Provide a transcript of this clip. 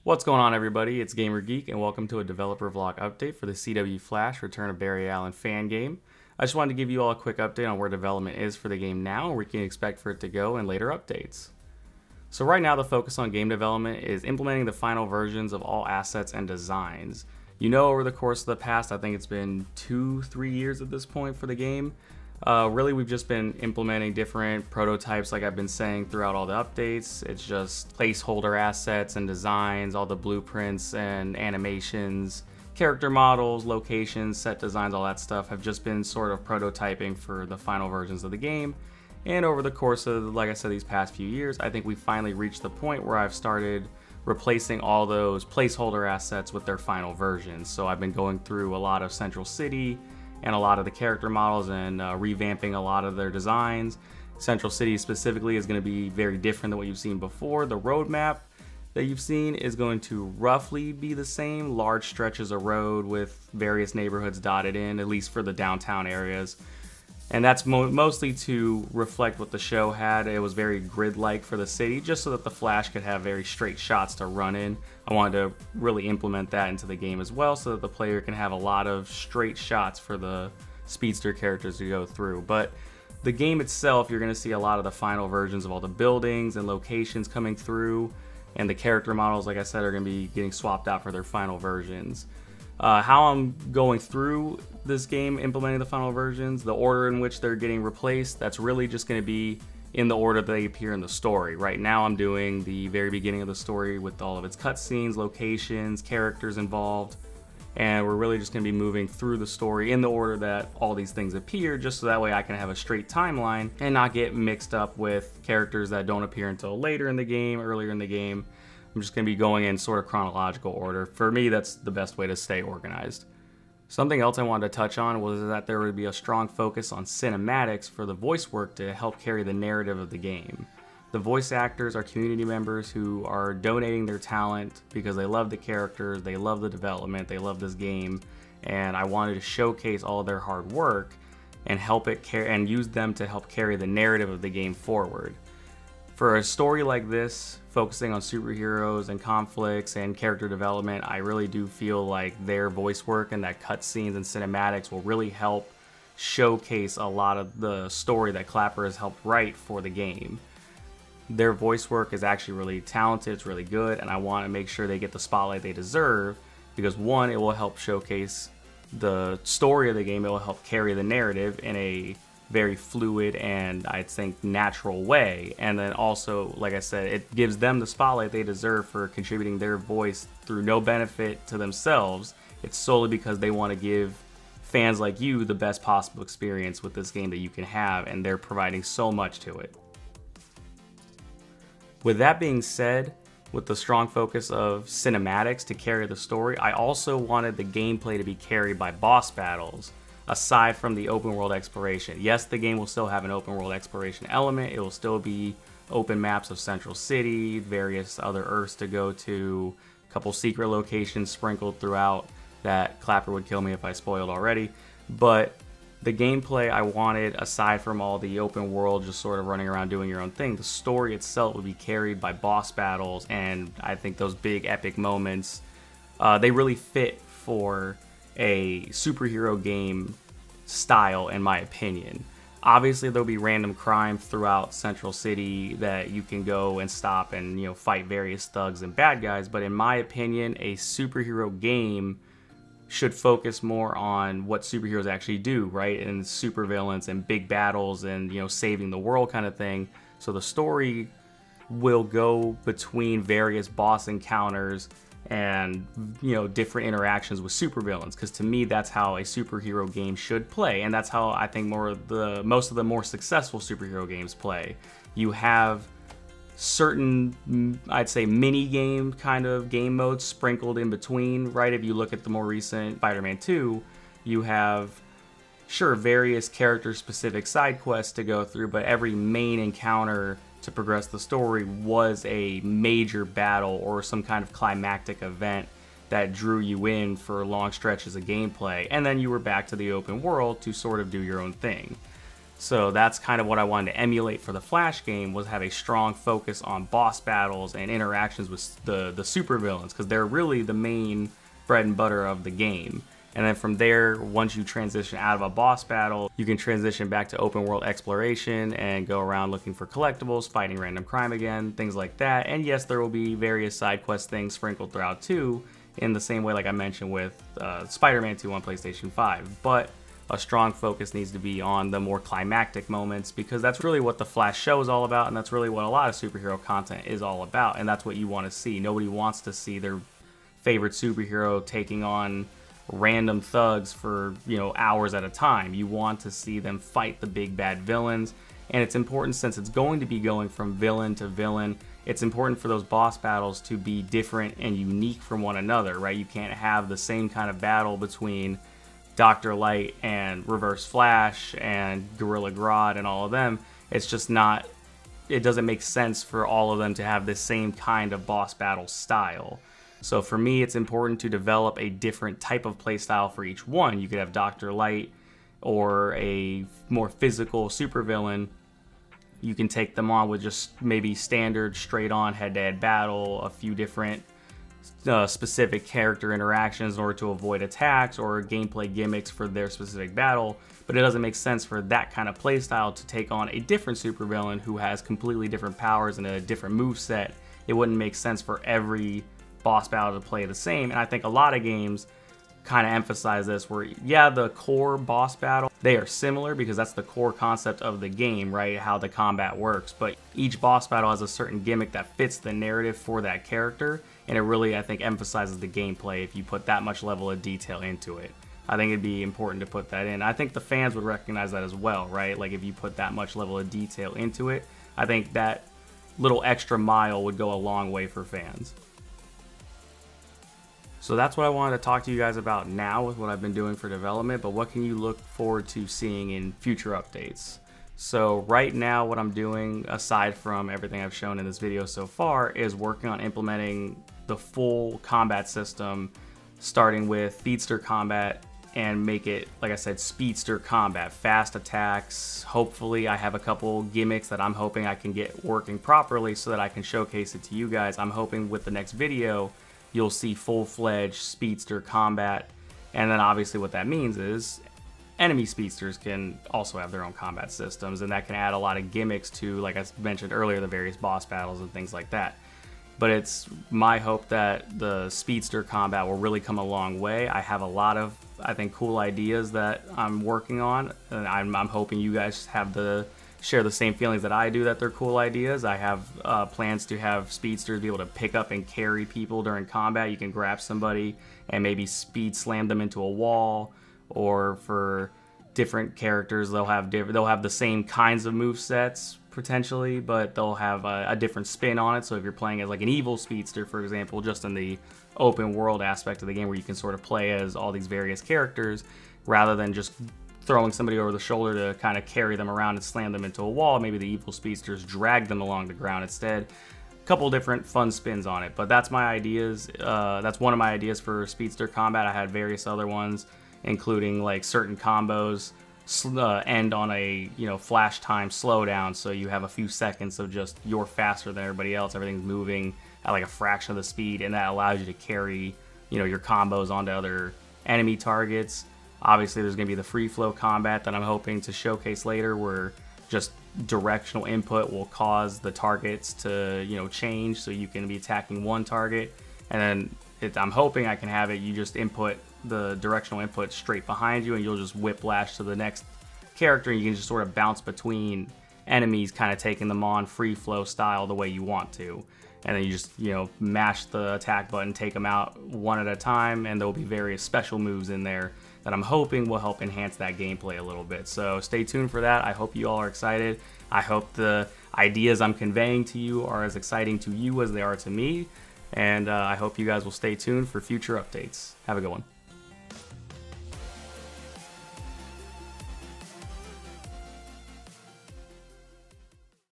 What's going on, everybody? It's Gamer Geek, and welcome to a developer vlog update for the CW Flash Return of Barry Allen fan game. I just wanted to give you all a quick update on where development is for the game now and where you can expect for it to go in later updates. So right now the focus on game development is implementing the final versions of all assets and designs. You know, over the course of the past, I think it's been 2-3 years at this point for the game. Really, we've just been implementing different prototypes like I've been saying throughout all the updates. It's just placeholder assets and designs, all the blueprints and animations, character models, locations, set designs, all that stuff have just been sort of prototyping for the final versions of the game. And over the course of, like I said, these past few years, I think we finally reached the point where I've started replacing all those placeholder assets with their final versions. So I've been going through a lot of Central City and a lot of the character models and revamping a lot of their designs. Central City specifically is going to be very different than what you've seen before. The roadmap that you've seen is going to roughly be the same, large stretches of road with various neighborhoods dotted in, at least for the downtown areas. And that's mostly to reflect what the show had. It was very grid-like for the city, just so that the Flash could have very straight shots to run in. I wanted to really implement that into the game as well, so that the player can have a lot of straight shots for the speedster characters to go through. But the game itself, you're going to see a lot of the final versions of all the buildings and locations coming through, and the character models, like I said, are going to be getting swapped out for their final versions. How I'm going through this game implementing the final versions, the order in which they're getting replaced, that's really just going to be in the order they appear in the story. Right now I'm doing the very beginning of the story with all of its cutscenes, locations, characters involved, and we're really just going to be moving through the story in the order that all these things appear, just so that way I can have a straight timeline and not get mixed up with characters that don't appear until later in the game, earlier in the game. I'm just going to be going in sort of chronological order. For me, that's the best way to stay organized. Something else I wanted to touch on was that there would be a strong focus on cinematics for the voice work to help carry the narrative of the game. The voice actors are community members who are donating their talent because they love the characters, they love the development, they love this game, and I wanted to showcase all of their hard work and use them to help carry the narrative of the game forward. For a story like this, focusing on superheroes and conflicts and character development, I really do feel like their voice work and that cutscenes and cinematics will really help showcase a lot of the story that Clapper has helped write for the game. Their voice work is actually really talented, it's really good, and I want to make sure they get the spotlight they deserve because, one, it will help showcase the story of the game, it will help carry the narrative in a very fluid and I think natural way, and then also, like I said, it gives them the spotlight they deserve for contributing their voice through no benefit to themselves. It's solely because they want to give fans like you the best possible experience with this game that you can have, and they're providing so much to it. With that being said, with the strong focus of cinematics to carry the story, I also wanted the gameplay to be carried by boss battles aside from the open world exploration. Yes, the game will still have an open world exploration element. It will still be open maps of Central City, various other Earths to go to, a couple secret locations sprinkled throughout that Clapper would kill me if I spoiled already. But the gameplay I wanted, aside from all the open world just sort of running around doing your own thing, the story itself would be carried by boss battles, and I think those big epic moments, they really fit for a superhero game style, in my opinion. Obviously there'll be random crime throughout Central City that you can go and stop and, you know, fight various thugs and bad guys, but in my opinion, a superhero game should focus more on what superheroes actually do, right? And supervillains and big battles and, you know, saving the world kind of thing. So the story will go between various boss encounters and, you know, different interactions with supervillains, because to me that's how a superhero game should play, and that's how I think most of the more successful superhero games play. You have certain, I'd say, mini game kind of game modes sprinkled in between, right? If you look at the more recent Spider-Man 2, you have, sure, various character specific side quests to go through, but every main encounter to progress the story was a major battle or some kind of climactic event that drew you in for long stretches of gameplay, and then you were back to the open world to sort of do your own thing. So that's kind of what I wanted to emulate for the Flash game, was have a strong focus on boss battles and interactions with the supervillains, because they're really the main bread and butter of the game. And then from there, once you transition out of a boss battle, you can transition back to open world exploration and go around looking for collectibles, fighting random crime again, things like that. And yes, there will be various side quest things sprinkled throughout too, in the same way like I mentioned with Spider-Man 2 on PlayStation 5. But a strong focus needs to be on the more climactic moments, because that's really what the Flash show is all about, and that's really what a lot of superhero content is all about, and that's what you want to see. Nobody wants to see their favorite superhero taking on random thugs for, you know, hours at a time. You want to see them fight the big bad villains, and it's important, since it's going to be going from villain to villain, it's important for those boss battles to be different and unique from one another, right? You can't have the same kind of battle between Dr. Light and Reverse Flash and Gorilla Grodd and all of them. It's just not, it doesn't make sense for all of them to have the same kind of boss battle style. So for me, it's important to develop a different type of play style for each one. You could have Dr. Light or a more physical supervillain. You can take them on with just maybe standard straight on head-to-head battle, a few different specific character interactions in order to avoid attacks or gameplay gimmicks for their specific battle. But it doesn't make sense for that kind of playstyle to take on a different supervillain who has completely different powers and a different moveset. It wouldn't make sense for every boss battle to play the same. And I think a lot of games kind of emphasize this, where yeah, the core boss battle, they are similar because that's the core concept of the game, right? How the combat works. But each boss battle has a certain gimmick that fits the narrative for that character, and it really, I think, emphasizes the gameplay if you put that much level of detail into it. I think it'd be important to put that in. I think the fans would recognize that as well, right? Like if you put that much level of detail into it, I think that little extra mile would go a long way for fans. So that's what I wanted to talk to you guys about now with what I've been doing for development, but what can you look forward to seeing in future updates? So right now what I'm doing, aside from everything I've shown in this video so far, is working on implementing the full combat system, starting with speedster combat, and make it, like I said, speedster combat, fast attacks. Hopefully I have a couple gimmicks that I'm hoping I can get working properly so that I can showcase it to you guys. I'm hoping with the next video you'll see full-fledged speedster combat, and then obviously what that means is enemy speedsters can also have their own combat systems, and that can add a lot of gimmicks to, like I mentioned earlier, the various boss battles and things like that. But it's my hope that the speedster combat will really come a long way. I have a lot of, I think, cool ideas that I'm working on, and I'm hoping you guys have share the same feelings that I do, that they're cool ideas. I have plans to have speedsters be able to pick up and carry people during combat. You can grab somebody and maybe speed slam them into a wall, or for different characters they'll have the same kinds of move sets potentially, but they'll have a different spin on it. So if you're playing as like an evil speedster, for example, just in the open world aspect of the game where you can sort of play as all these various characters rather than just throwing somebody over the shoulder to kind of carry them around and slam them into a wall, maybe the evil speedsters drag them along the ground instead. A couple different fun spins on it, but that's my ideas. That's one of my ideas for speedster combat. I had various other ones, including like certain combos end on a, you know, flash time slowdown, so you have a few seconds of just you're faster than everybody else, everything's moving at like a fraction of the speed, and that allows you to carry, you know, your combos onto other enemy targets. Obviously there's going to be the free flow combat that I'm hoping to showcase later, where just directional input will cause the targets to, you know, change, so you can be attacking one target, and then I'm hoping I can have it, you just input the directional input straight behind you and you'll just whiplash to the next character, and you can just sort of bounce between enemies, kind of taking them on free flow style the way you want to. And then you just, you know, mash the attack button, take them out one at a time, and there'll be various special moves in there that I'm hoping will help enhance that gameplay a little bit. So stay tuned for that. I hope you all are excited. I hope the ideas I'm conveying to you are as exciting to you as they are to me. And I hope you guys will stay tuned for future updates. Have a good one.